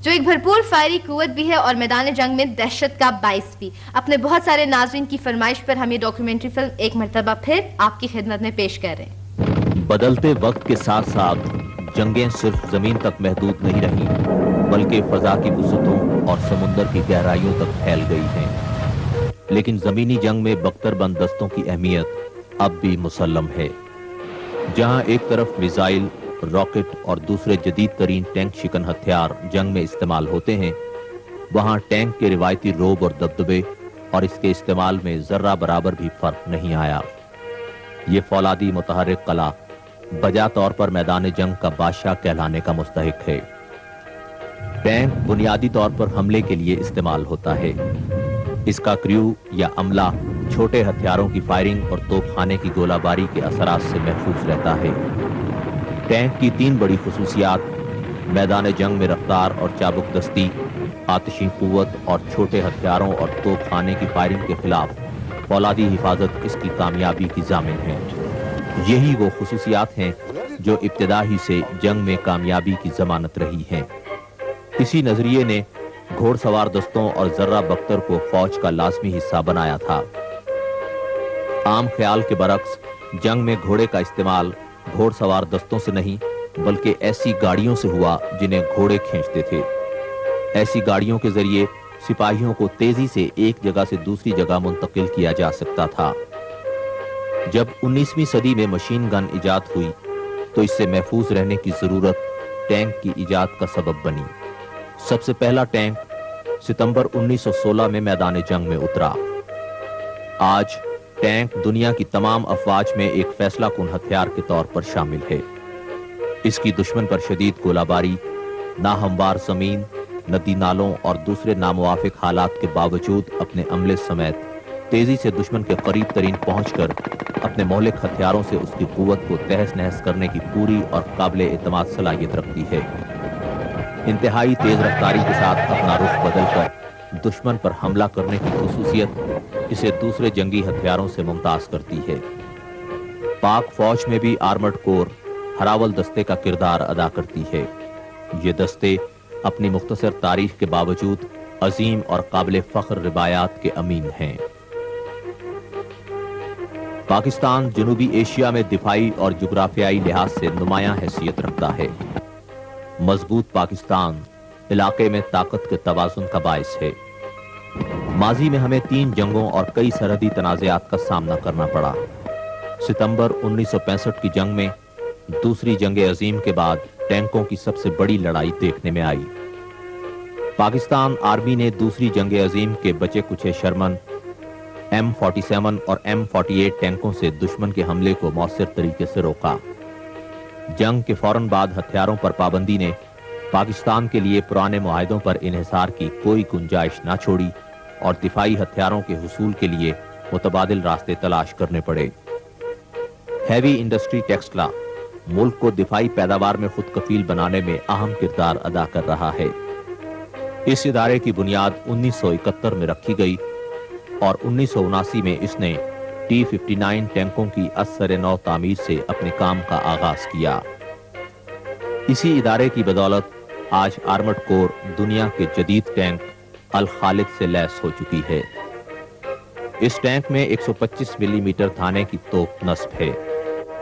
جو ایک بھرپور فائری قوت بھی ہے اور میدان جنگ میں دہشت کا باعث بھی. اپنے بہت سارے ناظرین کی فرمائش پر ہم یہ ڈاکیومنٹری فلم ایک مرتبہ پھر آپ کی خدمت میں پیش کر رہے ہیں. بدلتے وقت کے ساتھ ساتھ جنگیں صرف زمین تک محدود نہیں رہیں بلکہ فضا کی وسعتوں اور سمندر کی گہرائیوں تک پھیل گئی ہیں. لیکن زمینی جنگ میں بختر بند دستوں کی اہمیت اب بھی مسلم ہے. جہاں ایک طرف میزائل، راکٹ اور دوسرے جدید ترین ٹینک شکن ہتھیار جنگ میں استعمال ہوتے ہیں، وہاں ٹینک کے روایتی روب اور دبدبے اور اس کے استعمال میں ذرہ برابر بھی فرق نہیں آیا. یہ فولادی متحرک قلعہ بجا طور پر میدان جنگ کا بادشاہ کہلانے کا مستحق ہے. ٹینک بنیادی طور پر حملے کے لیے استعمال ہوتا ہے. اس کا کریو یا عملہ چھوٹے ہتھیاروں کی فائرنگ اور توپ خانے کی گولہ باری کے اثرات سے محفوظ رہتا ہے. ٹینک کی 3 بڑی خصوصیات میدان جنگ میں رفتار اور چابک دستی، آتشی قوت اور چھوٹے ہتھیاروں اور توپ خانے کی فائرنگ کے خلاف فولادی حفاظت اس کی کامیابی کی ضامن ہیں. یہی وہ خصوصیات ہیں جو ابتدا ہی سے جنگ میں کامیابی کی ضمانت رہی ہیں. اسی نظریے نے گھوڑ سوار دستوں اور ذرہ بختر کو فوج کا لازمی حصہ بنایا تھا. عام خیال کے برعکس جنگ میں گھوڑے کا استعمال گھوڑ سوار دستوں سے نہیں بلکہ ایسی گاڑیوں سے ہوا جنہیں گھوڑے کھینچتے تھے. ایسی گاڑیوں کے ذریعے سپاہیوں کو تیزی سے ایک جگہ سے دوسری جگہ منتقل کیا جا سکتا تھا. جب 19ویں صدی میں مشین گن ایجاد ہوئی تو اس سے محفوظ رہنے کی ضرورت ٹینک کی ایجاد کا سبب بنی. سب سے پہلا ٹینک ستمبر 1916 میں میدان جنگ میں اترا. آج ٹینک دنیا کی تمام افواج میں ایک فیصلہ کن ہتھیار کے طور پر شامل ہے. اس کی دشمن پر شدید گولہ باری، ناہموار زمین، ندی نالوں اور دوسرے ناموافق حالات کے باوجود اپنے عملے سمیت تیزی سے دشمن کے قریب ترین پہنچ کر اپنے مہلک ہتھیاروں سے اس کی قوت کو تہس نہس کرنے کی پوری اور قابل اعتماد صلاحیت رکھتی ہے. انتہائی تیز رفتاری کے ساتھ اپنا رخ بدل کر دشمن پر حملہ کرنے کی خصوصیت اسے دوسرے جنگی ہتھیاروں سے ممتاز کرتی ہے. پاک فوج میں بھی آرمرڈ کور ہراول دستے کا کردار ادا کرتی ہے. یہ دستے اپنی مختصر تاریخ کے باوجود عظیم اور قابل فخر روایات کے امین ہیں. پاکستان جنوبی ایشیا میں دفاعی اور جغرافیائی لحاظ سے نمایاں حیثیت رکھتا ہے. مضبوط پاکستان علاقے میں طاقت کے توازن کا باعث ہے. ماضی میں ہمیں 3 جنگوں اور کئی سرحدی تنازعات کا سامنا کرنا پڑا. ستمبر 1965 کی جنگ میں دوسری جنگ عظیم کے بعد ٹینکوں کی سب سے بڑی لڑائی دیکھنے میں آئی. پاکستان آرمی نے دوسری جنگ عظیم کے بچے کچھے شرمن، M47 اور M48 ٹینکوں سے دشمن کے حملے کو مؤثر طریقے سے روکا. جنگ کے فوراً بعد ہتھیاروں پر پابندی نے پاکستان کے لیے پرانے معاہدوں پر انحصار کی کوئی گنجائش نہ چھوڑی اور دفاعی ہتھیاروں کے حصول کے لیے متبادل راستے تلاش کرنے پڑے. ہیوی انڈسٹری ٹیکسلا ملک کو دفاعی پیداوار میں خود کفیل بنانے میں اہم کردار ادا کر رہا ہے. اس ادارے کی بنیاد 1971 میں رکھی گئی اور 1979 میں اس نے T-59 ٹینکوں کی اثر نو تعمیر سے اپنے کام کا آغاز کیا. اسی ادارے کی بدولت آج آرمرڈ کور دنیا کے جدید ٹینک الخالد سے لیس ہو چکی ہے. اس ٹینک میں 125 ملی میٹر دھانے کی توپ نصب ہے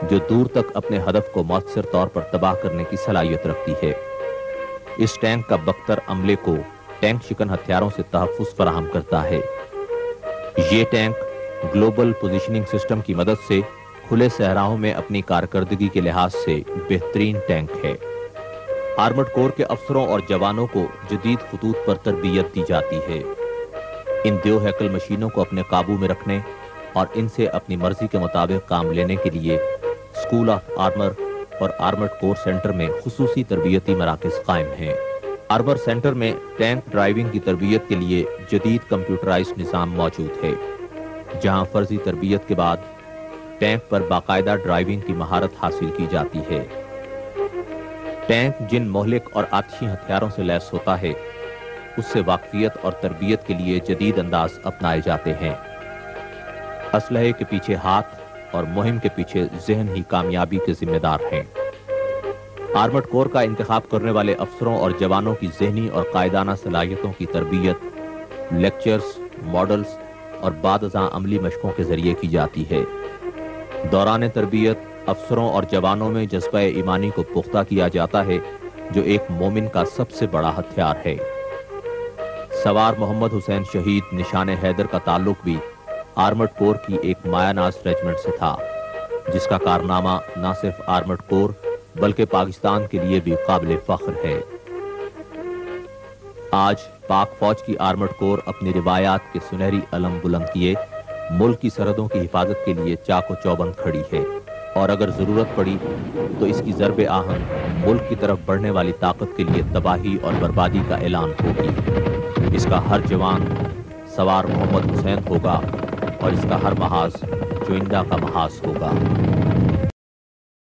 جو دور تک اپنے ہدف کو مؤثر طور پر تباہ کرنے کی صلاحیت رکھتی ہے. اس ٹینک کا بختر عملے کو ٹینک شکن ہتھیاروں سے تحفظ فراہم کرتا ہے. یہ ٹینک گلوبل پوزیشننگ سسٹم کی مدد سے کھلے صحراؤں میں اپنی کارکردگی کے لحاظ سے بہترین ٹینک ہے. آرمرڈ کور کے افسروں اور جوانوں کو جدید خطوط پر تربیت دی جاتی ہے. ان دیو ہیکل مشینوں کو اپنے قابو میں رکھنے اور ان سے اپنی مرضی کے مطابق کام لینے کے لیے اسکول آف آرمر اور آرمرڈ کور سینٹر میں خصوصی تربیتی مراکز قائم ہیں. آرمر سینٹر میں ٹینک ڈرائیونگ کی تربیت کے لیے جدید کمپیوٹرائزڈ نظام موجود ہے جہاں فرضی تربیت کے بعد ٹینک پر باقاعدہ ڈرائیونگ کی مہارت حاصل کی جاتی ہے. ٹینک جن مہلک اور آتشی ہتھیاروں سے لیس ہوتا ہے اس سے واقفیت اور تربیت کے لیے جدید انداز اپنائے جاتے ہیں. اسلحے کے پیچھے ہاتھ اور مہم کے پیچھے ذہن ہی کامیابی کے ذمہ دار ہیں. آرمڈ کور کا انتخاب کرنے والے افسروں اور جوانوں کی ذہنی اور قائدانہ صلاحیتوں کی تربیت لیکچرز، ماڈلز اور بعد ازاں عملی مشقوں کے ذریعے کی جاتی ہے۔ دوران تربیت افسروں اور جوانوں میں جذبہ ایمانی کو پختہ کیا جاتا ہے، جو ایک مومن کا سب سے بڑا ہتھیار ہے۔ سوار محمد حسین شہید نشان حیدر کا تعلق بھی آرمڈ کور کی ایک مایہ ناز ریجمنٹ سے تھا، جس کا کارنامہ نہ صرف آرمڈ کور بلکہ پاکستان کے لیے بھی قابل فخر ہے۔ آج پاک فوج کی آرمڈ کور اپنی روایات کے سنہری علم بلند کیے ملک کی سرحدوں کی حفاظت کے لیے چاق و چوبند کھڑی ہے، اور اگر ضرورت پڑی تو اس کی ضرب آہن ملک کی طرف بڑھنے والی طاقت کے لیے تباہی اور بربادی کا اعلان ہوگی۔ اس کا ہر جوان سوار محمد حسین ہوگا اور اس کا ہر محاذ چوئندہ کا محاذ ہوگا۔